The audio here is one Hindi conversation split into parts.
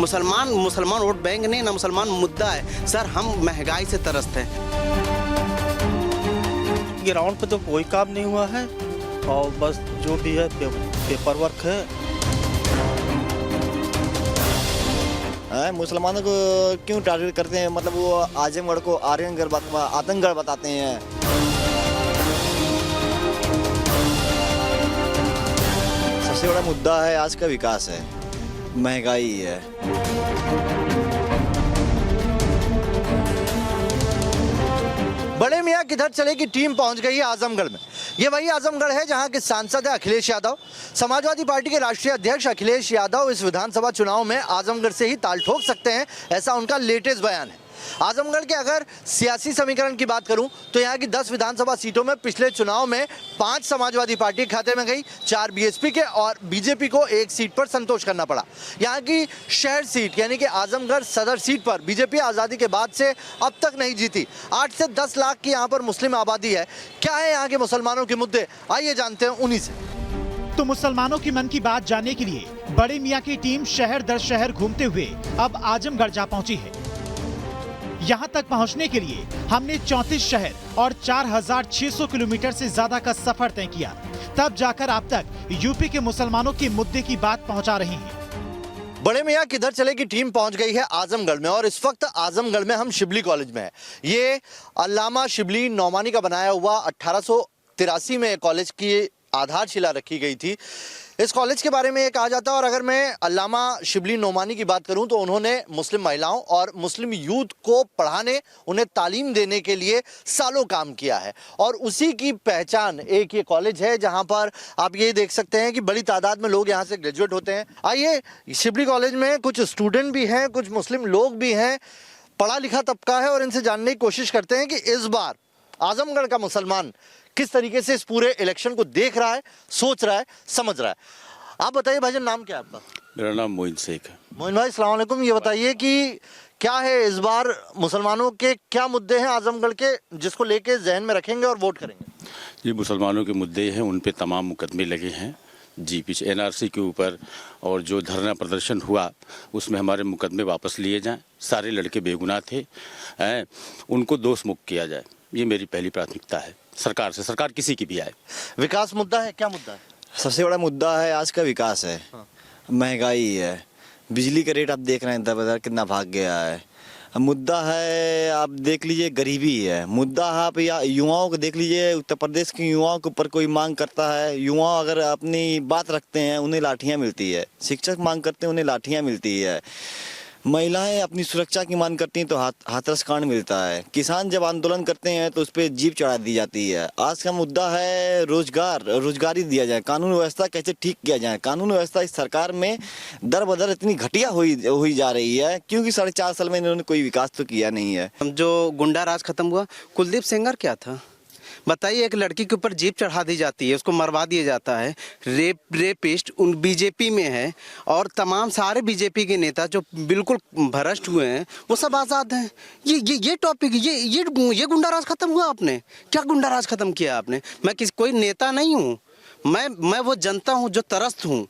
मुसलमान वोट बैंक नहीं ना, मुसलमान मुद्दा है सर। हम महंगाई से त्रस्त हैं। ग्राउंड पे तो कोई काम नहीं हुआ है और बस जो भी है पेपर वर्क है। मुसलमानों को क्यों टारगेट करते हैं? मतलब वो आजमगढ़ को आर्यनगढ़ आतंकगढ़ बताते हैं। सबसे बड़ा मुद्दा है आज का विकास है, महंगाई है। बड़े मियाँ किधर चले की टीम पहुंच गई है आजमगढ़ में। ये वही आजमगढ़ है जहां के सांसद है अखिलेश यादव। समाजवादी पार्टी के राष्ट्रीय अध्यक्ष अखिलेश यादव इस विधानसभा चुनाव में आजमगढ़ से ही ताल ठोक सकते हैं, ऐसा उनका लेटेस्ट बयान है। आजमगढ़ के अगर सियासी समीकरण की बात करूं तो यहाँ की 10 विधानसभा सीटों में पिछले चुनाव में 5 समाजवादी पार्टी के खाते में गई, 4 बीएसपी के और बीजेपी को 1 सीट पर संतोष करना पड़ा। यहाँ की शहर सीट यानी कि आजमगढ़ सदर सीट पर बीजेपी आज़ादी के बाद से अब तक नहीं जीती। 8 से 10 लाख की यहाँ पर मुस्लिम आबादी है। क्या है यहाँ के मुसलमानों के मुद्दे, आइए जानते हैं उन्हीं से। तो मुसलमानों की मन की बात जानने के लिए बड़े मियाँ की टीम शहर दर शहर घूमते हुए अब आजमगढ़ जा पहुंची है। यहाँ तक पहुँचने के लिए हमने 34 शहर और 4,600 किलोमीटर से ज्यादा का सफर तय किया, तब जाकर आप तक यूपी के मुसलमानों के मुद्दे की बात पहुँचा रहे हैं। बड़े मियाँ किधर चले की टीम पहुंच गई है आजमगढ़ में और इस वक्त आजमगढ़ में हम शिबली कॉलेज में है। ये अल्लामा शिबली नौमानी का बनाया हुआ 1883 में कॉलेज की आधारशिला रखी गई थी। इस कॉलेज के बारे में ये कहा जाता है और अगर मैं अल्लामा शिबली नौमानी की बात करूं तो उन्होंने मुस्लिम महिलाओं और मुस्लिम यूथ को पढ़ाने, उन्हें तालीम देने के लिए सालों काम किया है और उसी की पहचान एक ये कॉलेज है जहां पर आप ये देख सकते हैं कि बड़ी तादाद में लोग यहां से ग्रेजुएट होते हैं। आइए, शिबली कॉलेज में कुछ स्टूडेंट भी हैं, कुछ मुस्लिम लोग भी हैं, पढ़ा लिखा तबका है और इनसे जानने की कोशिश करते हैं कि इस बार आजमगढ़ का मुसलमान किस तरीके से इस पूरे इलेक्शन को देख रहा है, सोच रहा है, समझ रहा है। आप बताइए भाईजान, नाम क्या है आपका? मेरा नाम मोइन शेख है। मोइन भाई अस्सलाम वालेकुम। ये बताइए कि क्या है इस बार मुसलमानों के क्या मुद्दे हैं आजमगढ़ के जिसको लेके जहन में रखेंगे और वोट करेंगे? ये मुसलमानों के मुद्दे हैं, उन पे तमाम मुकदमे लगे हैं जी। पीछे एनआरसी के ऊपर और जो धरना प्रदर्शन हुआ उसमें हमारे मुकदमे वापस लिए जाएं। सारे लड़के बेगुनाह थे, उनको दोष मुक्त किया जाए। ये मेरी पहली प्राथमिकता है सरकार से, सरकार किसी की भी आए। विकास मुद्दा है, क्या मुद्दा है? सबसे बड़ा मुद्दा है आज का विकास है, महंगाई है। बिजली का रेट आप देख रहे हैं दर कितना भाग गया है। मुद्दा है आप देख लीजिए गरीबी है। मुद्दा है आप या युवाओं को देख लीजिए, उत्तर प्रदेश के युवाओं के ऊपर कोई मांग करता है, युवा अगर अपनी बात रखते हैं उन्हें लाठियां मिलती है। शिक्षक मांग करते हैं उन्हें लाठियां मिलती है। महिलाएं अपनी सुरक्षा की मांग करती हैं तो हाथरस कांड मिलता है। किसान जब आंदोलन करते हैं तो उस पर जीप चढ़ा दी जाती है। आज का मुद्दा है रोजगारी दिया जाए, कानून व्यवस्था कैसे ठीक किया जाए। कानून व्यवस्था इस सरकार में दर बदर इतनी घटिया हुई जा रही है क्योंकि 4.5 साल में इन्होंने कोई विकास तो किया नहीं है। जो गुंडा राज खत्म हुआ, कुलदीप सेंगर क्या था बताइए? एक लड़की के ऊपर जीप चढ़ा दी जाती है, उसको मरवा दिया जाता है। रेपिस्ट उन बीजेपी में है और तमाम सारे बीजेपी के नेता जो बिल्कुल भ्रष्ट हुए हैं वो सब आज़ाद हैं। ये टॉपिक ये गुंडा राज खत्म हुआ। आपने क्या गुंडा राज खत्म किया आपने? मैं कोई नेता नहीं हूँ, मैं वो जनता हूँ जो त्रस्त हूँ,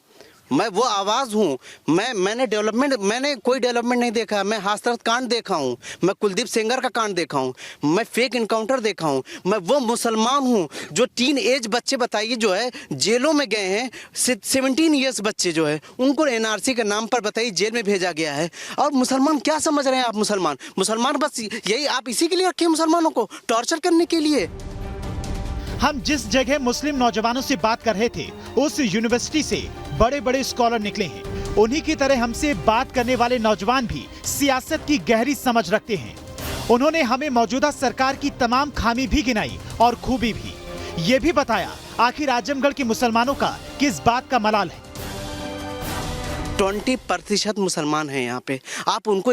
मैं वो आवाज़ हूँ। मैंने कोई डेवलपमेंट नहीं देखा। मैं हाथरस कांड देखा हूँ, मैं कुलदीप सेंगर का कांड देखा हूँ, मैं फेक इनकाउंटर देखा हूँ। मैं वो मुसलमान हूँ जो टीन एज बच्चे बताइए जो है जेलों में गए हैं। 17 ईयर्स बच्चे जो है उनको एनआरसी के नाम पर बताइए जेल में भेजा गया है। और मुसलमान क्या समझ रहे हैं आप? मुसलमान बस यही आप इसी के लिए रखे मुसलमानों को टॉर्चर करने के लिए। हम जिस जगह मुस्लिम नौजवानों से बात कर रहे थे उस यूनिवर्सिटी से बड़े बड़े स्कॉलर निकले हैं। उन्हीं की तरह हमसे बात करने वाले नौजवान भी सियासत की गहरी समझ रखते हैं। उन्होंने हमें मौजूदा सरकार की तमाम खामी भी गिनाई और खूबी भी। ये भी बताया आखिर आजमगढ़ के मुसलमानों का किस बात का मलाल है। 20% मुसलमान हैं यहाँ पे, आप उनको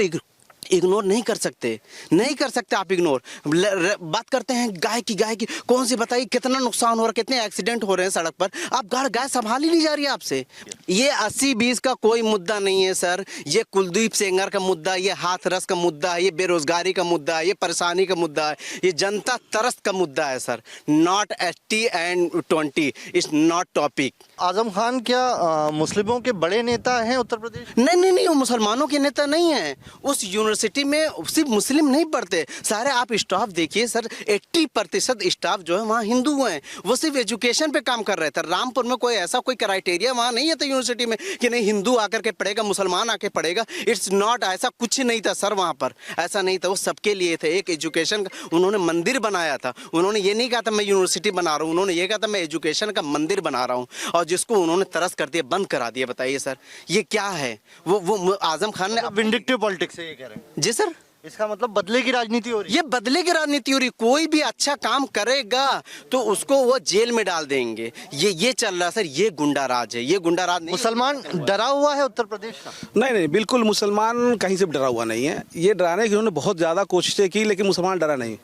इग्नोर नहीं कर सकते, नहीं कर सकते आप इग्नोर। बात करते हैं गाय की कौन सी बताइए, कितना नुकसान हो रहा है, कितने एक्सीडेंट हो रहे हैं सड़क पर, आप गाय संभाल ही नहीं जा रही है आपसे। ये 80-20 का कोई मुद्दा नहीं है सर, ये कुलदीप सेंगर का मुद्दा, ये हाथरस का मुद्दा है, ये बेरोजगारी का मुद्दा है, ये परेशानी का मुद्दा है, ये जनता तरस का मुद्दा है sir. Not 80 and 20 is not topic. Azam Khan क्या मुस्लिमों के बड़े नेता हैं उत्तर प्रदेश? नहीं, वो मुसलमानों के नेता नहीं है। उस यूनिवर्सिटी में सिर्फ मुस्लिम नहीं पढ़ते, सारे आप स्टाफ देखिए सर, 80% स्टाफ जो है वहाँ हिंदू हैं। वो सिर्फ एजुकेशन पे काम कर रहे थे। रामपुर में कोई ऐसा कोई क्राइटेरिया वहाँ नहीं है था यूनिवर्सिटी में कि नहीं हिंदू आकर के पढ़ेगा, मुसलमान आके पढ़ेगा। इट्स नॉट, ऐसा कुछ नहीं था सर वहाँ पर, ऐसा नहीं था। वो सबके लिए थे। एक एजुकेशन का उन्होंने मंदिर बनाया था। उन्होंने ये नहीं कहा था मैं यूनिवर्सिटी बना रहा हूँ, उन्होंने ये कहा था मैं एजुकेशन का मंदिर बना रहा हूँ, और जिसको उन्होंने तरस कर दिया, बंद करा दिया। बताइए सर ये क्या है? वो आजम खान ने विंडिक्टिव पॉलिटिक्स है ये कह रहे हैं। जी सर, इसका मतलब बदले की राजनीति हो रही है। ये बदले की राजनीति हो रही। कोई भी अच्छा काम करेगा तो उसको वो जेल में डाल देंगे। ये चल रहा सर, ये गुंडा राज है, ये गुंडा राज नहीं। मुसलमान डरा हुआ है उत्तर प्रदेश का? नहीं, बिल्कुल मुसलमान कहीं से डरा हुआ नहीं है। ये डराने की उन्होंने बहुत ज़्यादा कोशिशें की, लेकिन मुसलमान डरा नहीं।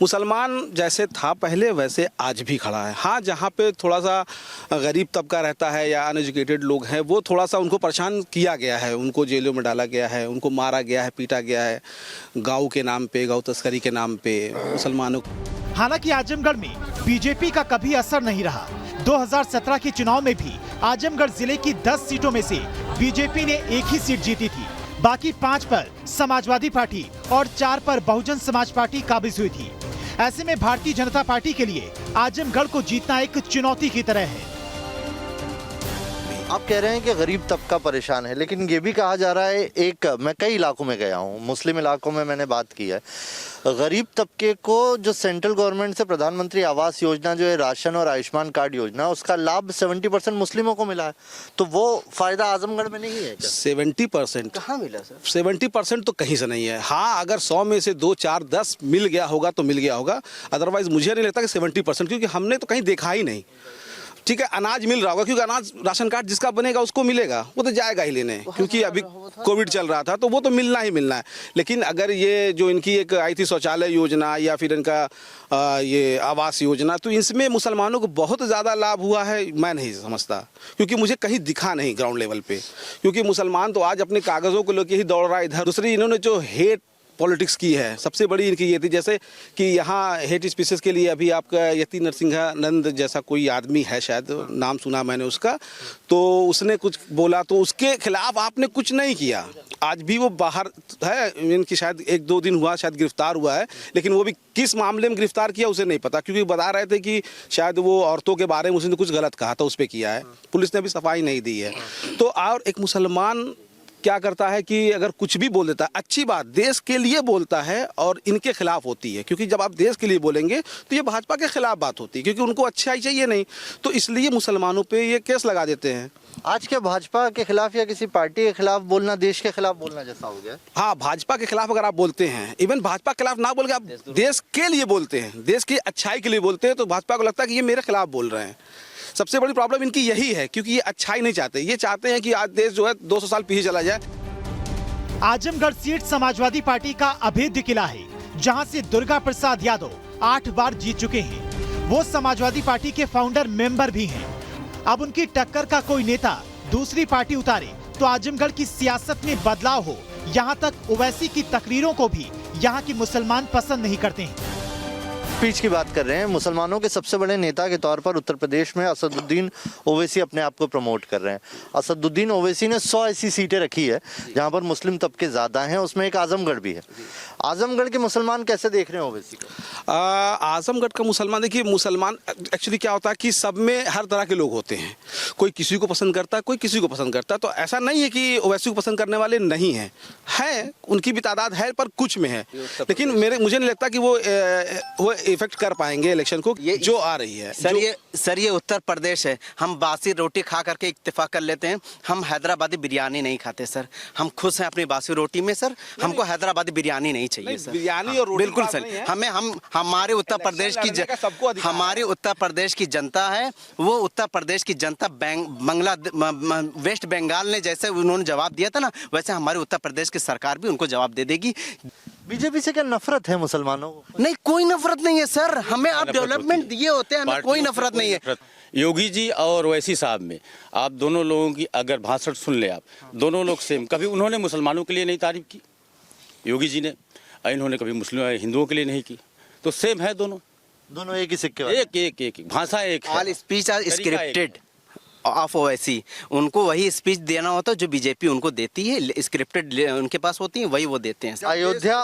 मुसलमान जैसे था पहले वैसे आज भी खड़ा है। हाँ, जहाँ पे थोड़ा सा गरीब तबका रहता है या अनएजुकेटेड लोग हैं, वो थोड़ा सा उनको परेशान किया गया है, उनको जेलों में डाला गया है, उनको मारा गया है, पीटा गया है, गाँव के नाम पे, गौ तस्करी के नाम पे मुसलमानों। हालांकि आजमगढ़ में बीजेपी का कभी असर नहीं रहा। 2017 के चुनाव में भी आजमगढ़ जिले की 10 सीटों में से बीजेपी ने एक ही सीट जीती थी। बाकी 5 पर समाजवादी पार्टी और 4 पर बहुजन समाज पार्टी काबिज हुई थी। ऐसे में भारतीय जनता पार्टी के लिए आजमगढ़ को जीतना एक चुनौती की तरह है। आप कह रहे हैं कि गरीब तबका परेशान है, लेकिन ये भी कहा जा रहा है, मैं कई इलाकों में गया हूँ, मुस्लिम इलाकों में मैंने बात की है, गरीब तबके को जो सेंट्रल गवर्नमेंट से प्रधानमंत्री आवास योजना जो है, राशन और आयुष्मान कार्ड योजना, उसका लाभ 70% मुस्लिमों को मिला है। तो वो फायदा आजमगढ़ में नहीं है क्या? 70% कहाँ मिला सर? 70% तो कहीं से नहीं है। हाँ, अगर 100 में से 2, 4, 10 मिल गया होगा तो मिल गया होगा, अदरवाइज मुझे नहीं लगता कि 70%, क्योंकि हमने तो कहीं देखा ही नहीं। ठीक है, अनाज मिल रहा होगा, क्योंकि अनाज राशन कार्ड जिसका बनेगा उसको मिलेगा, वो तो जाएगा ही लेने, क्योंकि अभी कोविड चल रहा था तो वो तो मिलना ही मिलना है। लेकिन अगर ये जो इनकी एक आई थी शौचालय योजना या फिर इनका ये आवास योजना, तो इसमें मुसलमानों को बहुत ज़्यादा लाभ हुआ है, मैं नहीं समझता, क्योंकि मुझे कहीं दिखा नहीं ग्राउंड लेवल पे। क्योंकि मुसलमान तो आज अपने कागज़ों को लेकर ही दौड़ रहा है इधर। दूसरी, इन्होंने जो हेट पॉलिटिक्स की है, सबसे बड़ी इनकी ये थी, जैसे कि यहाँ हेट स्पीसीज के लिए अभी आपका यति नरसिंहानंद जैसा कोई आदमी है, शायद नाम सुना मैंने उसका, तो उसने कुछ बोला तो उसके खिलाफ आपने कुछ नहीं किया। आज भी वो बाहर है, इनकी शायद 1-2 दिन हुआ शायद गिरफ्तार हुआ है, लेकिन वो भी किस मामले में गिरफ्तार किया उसे नहीं पता, क्योंकि बता रहे थे कि शायद वो औरतों के बारे में उसने कुछ गलत कहा था, उस पर किया है। पुलिस ने अभी सफाई नहीं दी है। तो और एक मुसलमान क्या करता है कि अगर कुछ भी बोल देता है, अच्छी बात, देश के लिए बोलता है और इनके खिलाफ होती है, क्योंकि जब आप देश के लिए बोलेंगे तो ये भाजपा के खिलाफ बात होती है, क्योंकि उनको अच्छाई चाहिए नहीं, तो इसलिए मुसलमानों पे ये केस लगा देते हैं। आज क्या भाजपा के खिलाफ या किसी पार्टी के खिलाफ बोलना देश के खिलाफ बोलना जैसा हो गया? हाँ, भाजपा के खिलाफ अगर आप बोलते हैं, इवन भाजपा के खिलाफ ना बोल के आप देश के लिए बोलते हैं, देश की अच्छाई के लिए बोलते हैं, तो भाजपा को लगता है कि ये मेरे खिलाफ बोल रहे हैं। सबसे बड़ी प्रॉब्लम इनकी यही है, क्योंकि ये अच्छाई नहीं चाहते, ये चाहते हैं कि आज देश जो है 200 साल पीछे चला जाए। आजमगढ़ सीट समाजवादी पार्टी का अभेद्य किला है, जहां से दुर्गा प्रसाद यादव 8 बार जीत चुके हैं। वो समाजवादी पार्टी के फाउंडर मेंबर भी हैं। अब उनकी टक्कर का कोई नेता दूसरी पार्टी उतारे तो आजमगढ़ की सियासत में बदलाव हो। यहाँ तक ओवैसी की तकरीरों को भी यहाँ के मुसलमान पसंद नहीं करते हैं। स्पीच की बात कर रहे हैं, मुसलमानों के सबसे बड़े नेता के तौर पर उत्तर प्रदेश में असदुद्दीन ओवैसी अपने आप को प्रमोट कर रहे हैं। असदुद्दीन ओवैसी ने 100 ऐसी सीटें रखी है जहां पर मुस्लिम तबके ज़्यादा हैं, उसमें एक आजमगढ़ भी है। आजमगढ़ के मुसलमान कैसे देख रहे हैं ओवैसी को? आजमगढ़ का मुसलमान, देखिए मुसलमान एक्चुअली क्या होता है कि सब में हर तरह के लोग होते हैं, कोई किसी को पसंद करता है, कोई किसी को पसंद करता है। तो ऐसा नहीं है कि ओवैसी को पसंद करने वाले नहीं हैं, है उनकी भी तादाद है, पर कुछ में है। लेकिन मुझे नहीं लगता कि वो इफेक्ट कर पाएंगे इलेक्शन को ये- जो आ रही है। सर ये उत्तर प्रदेश है। हम बासी रोटी खा करके इत्तेफाक कर लेते हैं। हम हैदराबादी बिरयानी नहीं खाते सर। हम खुश हैं अपनी बासी रोटी में सर। हमको हैदराबादी बिरयानी नहीं चाहिए नहीं, सर। बिरयानी और रोटी बिल्कुल बात सर। नहीं है। हम हमारे उत्तर प्रदेश की लड़ने का सबको अधिकार है। हमारी उत्तर प्रदेश की जनता है, वो उत्तर प्रदेश की जनता वेस्ट बंगाल ने जैसे उन्होंने जवाब दिया था ना, वैसे हमारे उत्तर प्रदेश की सरकार भी उनको जवाब दे देगी। बीजेपी से क्या नफरत है मुसलमानों को? नहीं, कोई नफरत नहीं है सर। हमें आप नफरत डेवलपमेंट होती है। दिए होते हैं, हमें कोई पार्टियों से नफरत नहीं है। योगी जी और ओवैसी साहब में आप दोनों लोगों की अगर भाषण सुन ले आप, दोनों लोग सेम। कभी उन्होंने मुसलमानों के लिए नहीं तारीफ की योगी जी ने, और इन्होंने कभी मुस्लिम हिंदुओं के लिए नहीं की। तो सेम है दोनों एक ही सिक्के वाले। एक भाषा एक है। ऑल स्पीच आर तरीका एक स्क्रिप्टेड ऑफ ओवैसी। उनको वही स्पीच देना होता है जो बीजेपी उनको देती है। स्क्रिप्टेड उनके पास होती है, वही वो देते हैं।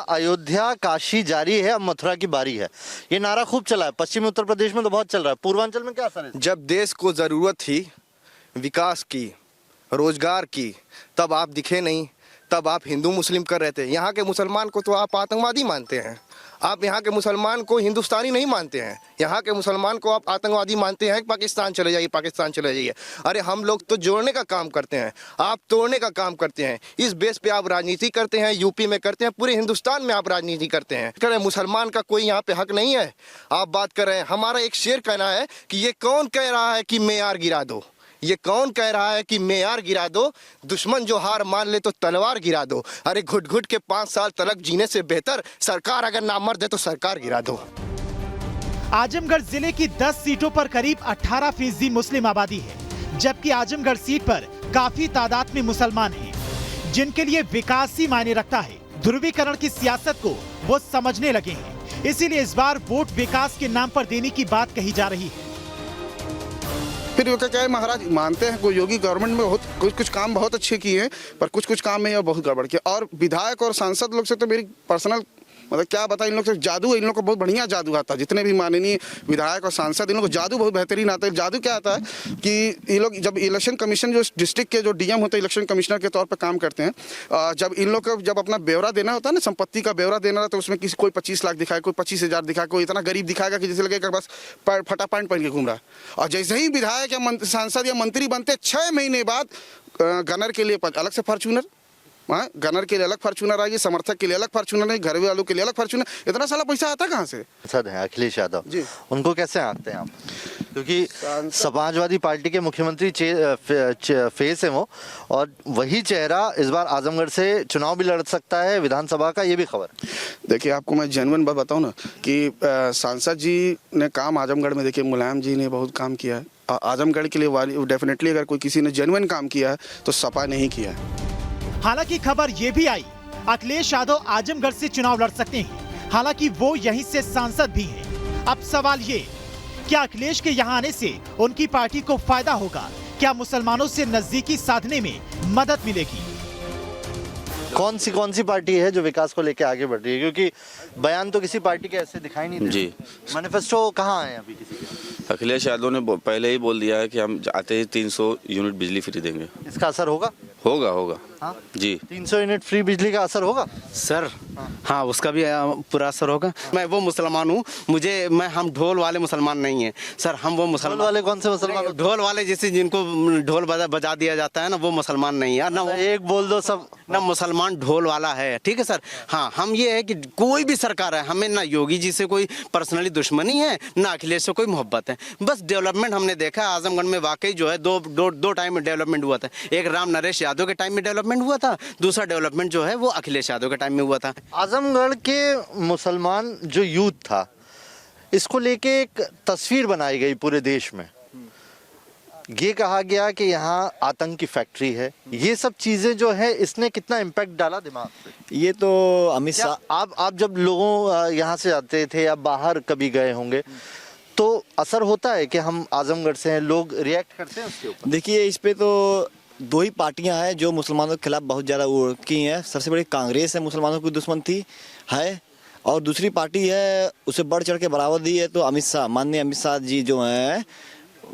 अयोध्या काशी जारी है, अब मथुरा की बारी है। ये नारा खूब चला है पश्चिमी उत्तर प्रदेश में, तो बहुत चल रहा है। पूर्वांचल में क्या असर है? जब देश को ज़रूरत थी विकास की, रोजगार की, तब आप दिखे नहीं। तब आप हिंदू मुस्लिम कर रहे थे। यहाँ के मुसलमान को तो आप आतंकवादी मानते हैं। आप यहाँ के मुसलमान को हिंदुस्तानी नहीं मानते हैं। यहाँ के मुसलमान को आप आतंकवादी मानते हैं। पाकिस्तान चले जाइए, पाकिस्तान चले जाइए। अरे हम लोग तो जोड़ने का काम करते हैं, आप तोड़ने का काम करते हैं। इस बेस पे आप राजनीति करते हैं। यूपी में करते हैं, पूरे हिंदुस्तान में आप राजनीति करते हैं। कह रहे हैं मुसलमान का कोई यहाँ पे हक नहीं है। आप बात कर रहे हैं। हमारा एक शेर कहना है कि ये कौन कह रहा है कि मेयार गिरा दो, ये कौन कह रहा है कि मेयार गिरा दो, दुश्मन जो हार मान ले तो तलवार गिरा दो। अरे घुट घुट के 5 साल तलक जीने से बेहतर सरकार अगर ना मर दे तो सरकार गिरा दो। आजमगढ़ जिले की 10 सीटों पर करीब 18% मुस्लिम आबादी है, जबकि आजमगढ़ सीट पर काफी तादाद में मुसलमान हैं, जिनके लिए विकास ही मायने रखता है। ध्रुवीकरण की सियासत को वो समझने लगे हैं, इसीलिए इस बार वोट विकास के नाम पर देने की बात कही जा रही है। फिर वो क्या है, महाराज मानते हैं कोई योगी गवर्नमेंट में बहुत कुछ काम बहुत अच्छे किए हैं, पर कुछ काम में ये बहुत गड़बड़ किया। और विधायक और सांसद लोग से तो मेरी पर्सनल मतलब क्या बता, इन लोग से जादू, इन लोग को बहुत बढ़िया जादू आता है। जितने भी माननीय विधायक और सांसद, इन लोग को जादू बहुत बेहतरीन आता है। जादू क्या आता है कि ये लोग जब इलेक्शन कमीशन जो डिस्ट्रिक्ट के जो डीएम होते हैं, इलेक्शन कमिश्नर के तौर पर काम करते हैं, जब इन लोग को जब अपना ब्यौरा देना होता है ना, संपत्ति का ब्यौरा देना, तो उसमें किसी कोई 25 लाख दिखाए, कोई 25,000 दिखाए, कोई इतना गरीब दिखाएगा कि जैसे लगेगा बस फटा पैंट पहन के घूम रहा है। और जैसे ही विधायक या सांसद या मंत्री बनते, 6 महीने बाद गनर के लिए अलग से फॉर्च्यूनर, गनर के लिए अलग फॉर्च्यूनर आएगी, समर्थक के लिए अलग फॉर्च्यूनर है, घर वालों के लिए अलग फॉर्च्यूनर। इतना सारा पैसा आता कहाँ से? सांसद हैं अखिलेश यादव जी। उनको कैसे आंकते हैं आप? क्योंकि समाजवादी पार्टी के मुख्यमंत्री फेस है वो, और वही चेहरा इस बार आजमगढ़ से चुनाव भी लड़ सकता है विधानसभा का, ये भी खबर। देखिए, आपको मैं जेन्युइन बात बताऊँ ना कि सांसद जी ने काम आजमगढ़ में, देखिए मुलायम जी ने बहुत काम किया है आजमगढ़ के लिए। डेफिनेटली अगर कोई किसी ने जेन्युइन काम किया है तो सपा नहीं किया है। हालांकि खबर ये भी आई, अखिलेश यादव आजमगढ़ से चुनाव लड़ सकते हैं, हालांकि वो यहीं से सांसद भी हैं। अब सवाल ये, क्या अखिलेश के यहाँ आने से उनकी पार्टी को फायदा होगा? क्या मुसलमानों से नजदीकी साधने में मदद मिलेगी? कौन सी पार्टी है जो विकास को लेकर आगे बढ़ रही है? क्योंकि बयान तो किसी पार्टी के ऐसे दिखाई नहीं दे। जी, मैनिफेस्टो कहाँ है अभी किसी के? अखिलेश यादव ने पहले ही बोल दिया है कि हम आते ही 300 यूनिट बिजली फ्री देंगे। इसका असर होगा? होगा हाँ? जी। 300 यूनिट फ्री बिजली का असर होगा सर? हाँ, उसका भी पूरा असर होगा। मैं वो मुसलमान हूँ, हम ढोल वाले मुसलमान नहीं हैं सर। हम वो मुसलमान वाले कौन से मुसलमान? ढोल वाले जैसे जिनको ढोल बजा दिया जाता है ना, वो मुसलमान नहीं है ना। एक बोल दो सब ना मुसलमान ढोल वाला है, ठीक है सर। हाँ, हम ये है कि कोई भी सरकार है, हमें ना योगी जी से कोई पर्सनली दुश्मनी है, ना अखिलेश से कोई मोहब्बत है। बस डेवलपमेंट हमने देखा आजमगढ़ में वाकई जो है दो टाइम में डेवलपमेंट हुआ था। एक राम नरेश यादव के टाइम में डेवलपमेंट हुआ था, दूसरा डेवलपमेंट जो है वो अखिलेश यादव के टाइम में हुआ था। आजमगढ़ के मुसलमान जो यूथ था, इसको लेके एक तस्वीर बनाई गई पूरे देश में। ये कहा गया कि यहाँ आतंक की फैक्ट्री है। ये सब चीजें जो है, इसने कितना इम्पैक्ट डाला दिमाग पे? ये तो अमित शाह, आप जब लोगों यहाँ से आते थे या बाहर कभी गए होंगे, तो असर होता है कि हम आजमगढ़ से हैं, लोग रिएक्ट करते हैं उसके ऊपर? देखिए, इस पे तो 2 ही पार्टियां हैं जो मुसलमानों के खिलाफ बहुत ज़्यादा वो की हैं। सबसे बड़ी कांग्रेस है, मुसलमानों की दुश्मन थी है, और दूसरी पार्टी है उसे बढ़ चढ़ के बढ़ावा दी है तो अमित शाह, माननीय अमित शाह जी जो हैं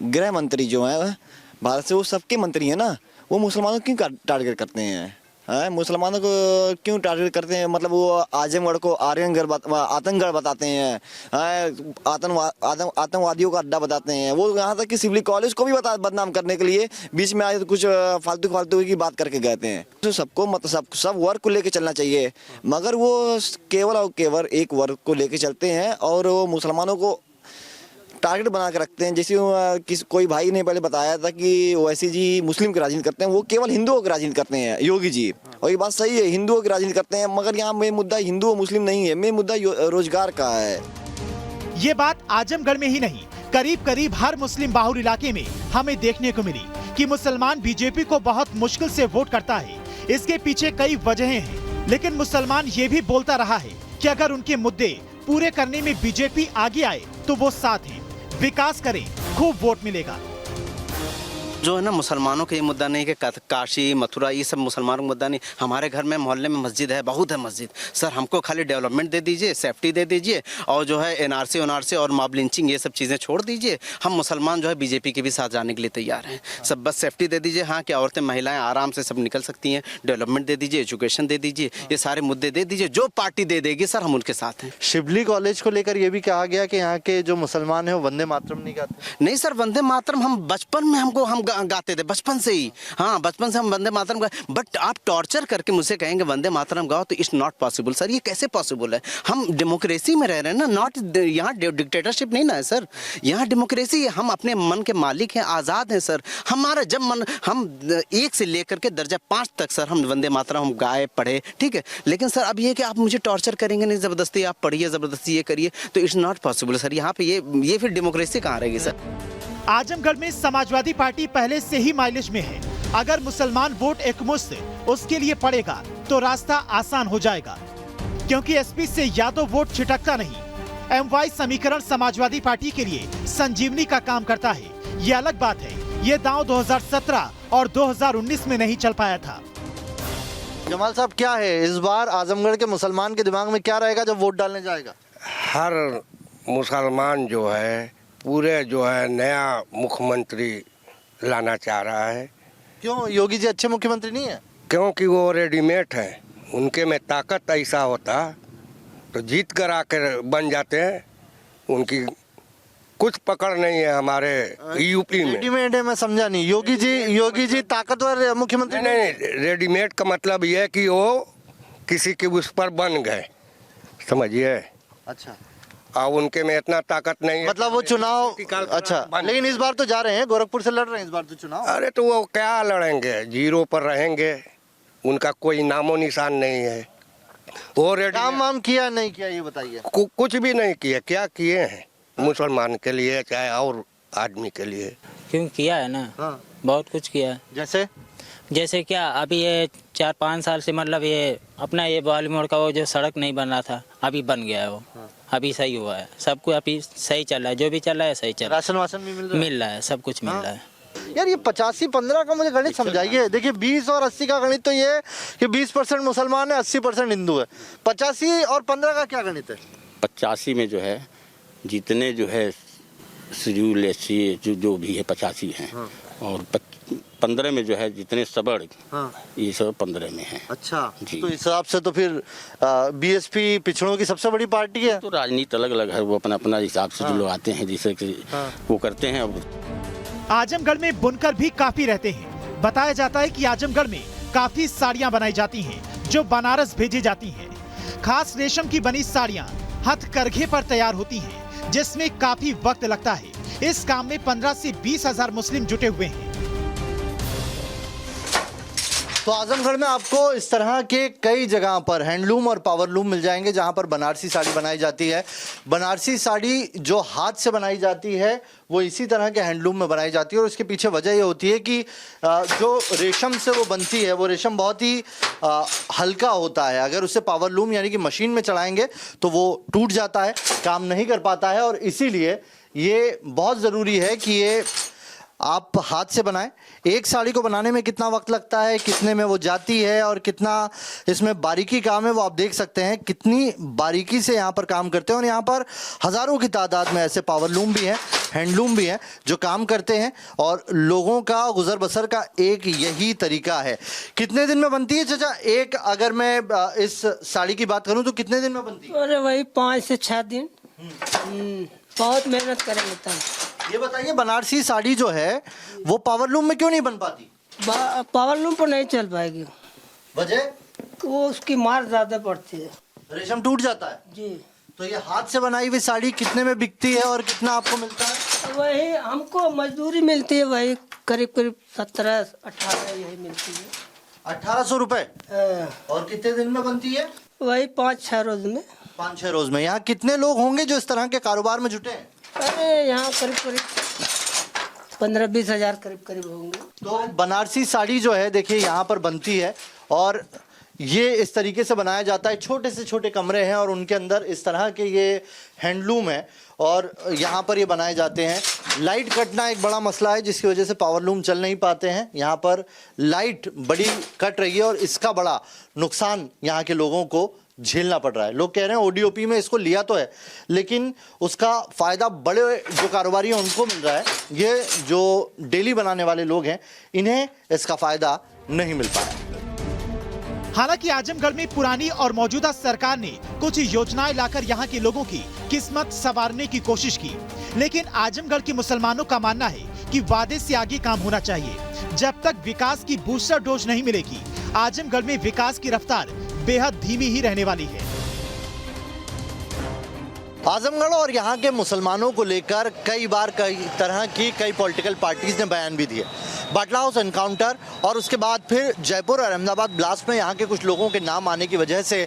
गृह मंत्री जो हैं भारत से, वो सबके मंत्री हैं ना, वो मुसलमानों क्यों टारगेट करते हैं? मुसलमानों को क्यों टारगेट करते हैं? मतलब वो आजमगढ़ को आर्यनगढ़ आतंकगढ़ बताते हैं, आतंकवादियों का अड्डा बताते हैं। वो यहाँ तक कि सिवली कॉलेज को भी बदनाम करने के लिए बीच में आए तो कुछ फालतू की बात करके गए थे। तो सबको मतलब सब वर्ग को लेके चलना चाहिए, मगर वो केवल और केवल एक वर्ग को लेके चलते हैं और वो मुसलमानों को टारगेट बना के रखते हैं। जैसे कोई भाई ने पहले बताया था कि ओवैसी जी मुस्लिम की राजनीति करते हैं, वो केवल हिंदुओं की राजनीति करते हैं योगी जी, और ये बात सही है, हिंदुओं की राजनीति करते हैं। मगर यहाँ मेन मुद्दा हिंदू और मुस्लिम नहीं है, मेन मुद्दा रोजगार का है। ये बात आजमगढ़ में ही नहीं, करीब करीब हर मुस्लिम बाहुल इलाके में हमें देखने को मिली कि मुसलमान बीजेपी को बहुत मुश्किल से वोट करता है। इसके पीछे कई वजहें हैं, लेकिन मुसलमान ये भी बोलता रहा है कि अगर उनके मुद्दे पूरे करने में बीजेपी आगे आए तो वो साथ हैं, विकास करें, खूब वोट मिलेगा। जो है ना, मुसलमानों का ये मुद्दा नहीं कि काशी मथुरा ये सब मुसलमानों का मुद्दा नहीं। हमारे घर में मोहल्ले में मस्जिद है, बहुत है मस्जिद। सर हमको खाली डेवलपमेंट दे दीजिए, सेफ्टी दे दीजिए, और जो है एनआरसी और मॉब लिंचिंग ये सब चीज़ें छोड़ दीजिए। हम मुसलमान जो है बीजेपी के भी साथ जाने के लिए तैयार हैं। सब बस सेफ्टी दे दीजिए, हाँ कि औरतें महिलाएं आराम से सब निकल सकती हैं, डेवलपमेंट दे दीजिए, एजुकेशन दे दीजिए, ये सारे मुद्दे दे दीजिए। जो पार्टी दे देगी सर हम उनके साथ हैं। शिबली कॉलेज को लेकर ये भी कहा गया कि यहाँ के जो मुसलमान हैं वो वंदे मातरम नहीं गाते। नहीं सर, वंदे मातरम हम बचपन में हम गाते थे, बचपन से ही। हाँ, बचपन से हम वंदे मातरम गाए। बट आप टॉर्चर करके मुझसे कहेंगे वंदे मातरम गाओ तो इट्स नॉट पॉसिबल सर। ये कैसे पॉसिबल है? हम डेमोक्रेसी में रह रहे हैं ना, नॉट यहाँ डिक्टेटरशिप नहीं ना है सर। यहाँ डेमोक्रेसी है, हम अपने मन के मालिक हैं, आज़ाद हैं सर। हमारा जब मन, हम 1 से लेकर के दर्जा 5 तक सर हम वंदे मातरम हम गाए पढ़े, ठीक है। लेकिन सर अब ये कि आप मुझे टॉर्चर करेंगे नहीं, ज़बरदस्ती आप पढ़िए, ज़बरदस्ती ये करिए, तो इट्स नॉट पॉसिबल सर। यहाँ पे ये फिर डेमोक्रेसी कहाँ रहेगी सर? आजमगढ़ में समाजवादी पार्टी पहले से ही माइलेज में है। अगर मुसलमान वोट एकमुश्त उसके लिए पड़ेगा तो रास्ता आसान हो जाएगा, क्योंकि एसपी से यादव वोट छिटकता नहीं। एमवाई समीकरण समाजवादी पार्टी के लिए संजीवनी का काम करता है, ये अलग बात है। ये दांव 2017 और 2019 में नहीं चल पाया था। जमाल साहब, क्या है इस बार आजमगढ़ के मुसलमान के दिमाग में क्या रहेगा जब वोट डालने जाएगा? हर मुसलमान जो है पूरे जो है नया मुख्यमंत्री लाना चाह रहा है। क्यों, योगी जी अच्छे मुख्यमंत्री नहीं है? क्योंकि वो रेडीमेड हैं, उनके में ताकत ऐसा होता तो जीत कर आकर बन जाते हैं। उनकी कुछ पकड़ नहीं है हमारे यूपी में। रेडीमेड है, मैं समझा नहीं। योगी जी ताकतवर मुख्यमंत्री नहीं, रेडीमेड का मतलब ये है कि वो किसी के उस पर बन गए, समझिए। अच्छा, और उनके में इतना ताकत नहीं है। मतलब वो चुनाव, अच्छा, लेकिन इस बार तो जा रहे हैं, गोरखपुर से लड़ रहे हैं इस बार तो चुनाव। अरे तो वो क्या लड़ेंगे, जीरो पर रहेंगे, उनका कोई नामो निशान नहीं है। वो काम वाम किया नहीं किया ये बताइए। कुछ भी नहीं किया। क्या किए हैं मुसलमान के लिए चाहे और आदमी के लिए? क्यों किया है ना, हाँ। बहुत कुछ किया है। जैसे क्या, अभी ये 4-5 साल से मतलब ये अपना ये बाली मोड़ का वो जो सड़क नहीं बन रहा था, अभी बन गया है वो। हाँ। अभी सही हुआ है, सब कुछ अभी सही चल रहा है, जो भी चल रहा है सही चल रहा है। राशन वाशन भी मिल रहा है, सब कुछ मिल रहा है। यार ये 85-15 का मुझे गणित समझाइए। देखिए 20 और 80 का गणित तो ये है कि 20% मुसलमान है, 80% हिंदू है। 85 और 15 का क्या गणित है? 85 में जो है जितने जो है शेड्यूल एससी जो भी है 85 हैं। हाँ। और 15 में जो है जितने सबड़, हाँ। ये सब 15 में है। अच्छा जी। तो इस हिसाब से तो फिर बीएसपी पिछड़ों की सबसे बड़ी पार्टी है। तो राजनीति अलग अलग है, वो अपना अपना हिसाब से जो लोग आते हैं जिसे कि वो करते हैं। अब आजमगढ़ में बुनकर भी काफी रहते हैं। बताया जाता है कि आजमगढ़ में काफी साड़ियां बनाई जाती हैं जो बनारस भेजी जाती हैं। खास रेशम की बनी साड़ियां हथकरघे पर तैयार होती हैं, जिसमें काफी वक्त लगता है। इस काम में 15 से 20 हजार मुस्लिम जुटे हुए हैं। तो आजमगढ़ में आपको इस तरह के कई जगह पर हैंडलूम और पावरलूम मिल जाएंगे जहां पर बनारसी साड़ी बनाई जाती है। बनारसी साड़ी जो हाथ से बनाई जाती है वो इसी तरह के हैंडलूम में बनाई जाती है, और इसके पीछे वजह ये होती है कि जो रेशम से वो बनती है वो रेशम बहुत ही हल्का होता है। अगर उसे पावरलूम यानी कि मशीन में चढ़ाएंगे तो वो टूट जाता है, काम नहीं कर पाता है। और इसीलिए ये बहुत ज़रूरी है कि ये आप हाथ से बनाएं। एक साड़ी को बनाने में कितना वक्त लगता है, कितने में वो जाती है और कितना इसमें बारीकी काम है, वो आप देख सकते हैं कितनी बारीकी से यहाँ पर काम करते हैं। और यहाँ पर हज़ारों की तादाद में ऐसे पावरलूम भी हैं, हैंडलूम भी हैं जो काम करते हैं और लोगों का गुजर बसर का एक यही तरीका है। कितने दिन में बनती है चाचा? एक अगर मैं इस साड़ी की बात करूं तो कितने दिन में बनती है? अरे वही 5 से 6 दिन। बहुत मेहनत करेंगे तब। ये बताइए, बनारसी साड़ी जो है वो पावरलूम में क्यों नहीं बन पाती? पावरलूम पर नहीं चल पाएगी। वजह? वो उसकी मार ज्यादा पड़ती है, रेशम टूट जाता है जी। तो ये हाथ से बनाई हुई साड़ी कितने में बिकती है और कितना आपको मिलता है? वही हमको मजदूरी मिलती है, वही करीब करीब 17-18 यही मिलती है। 1800 रुपए। और कितने दिन में बनती है? वही 5-6 रोज में। 5-6 रोज में। यहाँ कितने लोग होंगे जो इस तरह के कारोबार में जुटे हैं? अरे यहाँ करीब करीब 15-20 हजार करीब करीब होंगे। तो बनारसी साड़ी जो है देखिए यहाँ पर बनती है और ये इस तरीके से बनाया जाता है। छोटे से छोटे कमरे हैं और उनके अंदर इस तरह के ये हैंडलूम है और यहाँ पर ये बनाए जाते हैं। लाइट कटना एक बड़ा मसला है जिसकी वजह से पावरलूम चल नहीं पाते हैं। यहाँ पर लाइट बड़ी कट रही है और इसका बड़ा नुकसान यहाँ के लोगों को झेलना पड़ रहा है। लोग कह रहे हैं ओडीओपी में इसको लिया तो है लेकिन उसका फ़ायदा बड़े जो कारोबारी हैं उनको मिल रहा है। ये जो डेली बनाने वाले लोग हैं इन्हें इसका फ़ायदा नहीं मिल पाया। हालांकि आजमगढ़ में पुरानी और मौजूदा सरकार ने कुछ योजनाएं लाकर यहां के लोगों की किस्मत संवारने की कोशिश की, लेकिन आजमगढ़ के मुसलमानों का मानना है कि वादे से आगे काम होना चाहिए। जब तक विकास की बूस्टर डोज नहीं मिलेगी, आजमगढ़ में विकास की रफ्तार बेहद धीमी ही रहने वाली है। आजमगढ़ और यहाँ के मुसलमानों को लेकर कई बार कई तरह की कई पॉलिटिकल पार्टीज ने बयान भी दिए। बाटला हाउस एनकाउंटर और उसके बाद फिर जयपुर और अहमदाबाद ब्लास्ट में यहाँ के कुछ लोगों के नाम आने की वजह से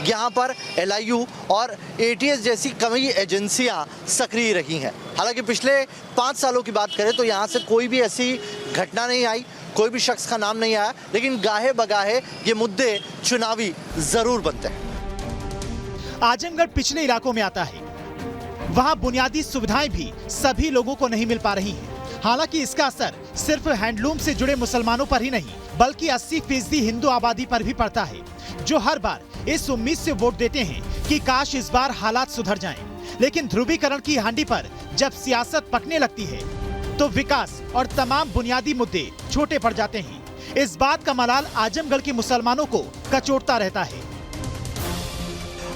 यहाँ पर LIU और ATS जैसी कई एजेंसियाँ सक्रिय रही हैं। हालांकि पिछले 5 सालों की बात करें तो यहाँ से कोई भी ऐसी घटना नहीं आई, कोई भी शख्स का नाम नहीं आया, लेकिन गाहे बगाहे ये मुद्दे चुनावी ज़रूर बनते हैं। आजमगढ़ पिछले इलाकों में आता है, वहां बुनियादी सुविधाएं भी सभी लोगों को नहीं मिल पा रही हैं। हालांकि इसका असर सिर्फ हैंडलूम से जुड़े मुसलमानों पर ही नहीं बल्कि 80% हिंदू आबादी पर भी पड़ता है, जो हर बार इस उम्मीद से वोट देते हैं कि काश इस बार हालात सुधर जाएं। लेकिन ध्रुवीकरण की हांडी पर जब सियासत पकने लगती है तो विकास और तमाम बुनियादी मुद्दे छोटे पड़ जाते हैं। इस बात का मलाल आजमगढ़ के मुसलमानों को कचोटता रहता है।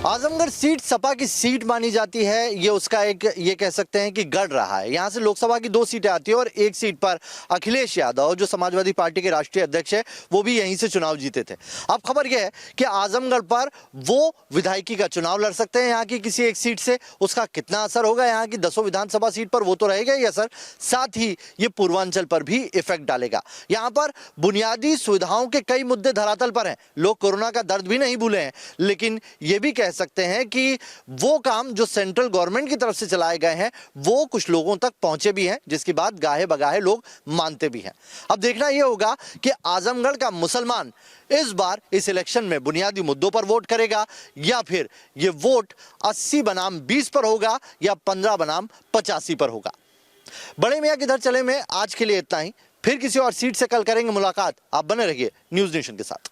आजमगढ़ सीट सपा की सीट मानी जाती है, ये उसका एक ये कह सकते हैं कि गढ़ रहा है। यहाँ से लोकसभा की 2 सीटें आती है और एक सीट पर अखिलेश यादव जो समाजवादी पार्टी के राष्ट्रीय अध्यक्ष है वो भी यहीं से चुनाव जीते थे। अब खबर यह है कि आजमगढ़ पर वो विधायकी का चुनाव लड़ सकते हैं यहाँ की किसी एक सीट से। उसका कितना असर होगा यहाँ की 10 विधानसभा सीट पर वो तो रहेगा ही असर, साथ ही ये पूर्वांचल पर भी इफेक्ट डालेगा। यहाँ पर बुनियादी सुविधाओं के कई मुद्दे धरातल पर हैं। लोग कोरोना का दर्द भी नहीं भूले हैं, लेकिन ये भी कह सकते हैं कि वो काम जो सेंट्रल गवर्नमेंट की तरफ से चलाए गए हैं वो कुछ लोगों तक पहुंचे भी हैं, जिसकी बात गाहे बगाहे लोग मानते भी हैं। अब देखना यह होगा कि आजमगढ़ का मुसलमान इस बार इस इलेक्शन में बुनियादी मुद्दों पर वोट करेगा या फिर ये वोट 80 बनाम 20 पर होगा या 15 बनाम 85 पर होगा। बड़े मियां किधर चले में आज के लिए इतना ही। फिर किसी और सीट से कल करेंगे मुलाकात। आप बने रहिए न्यूज़ नेशन के साथ।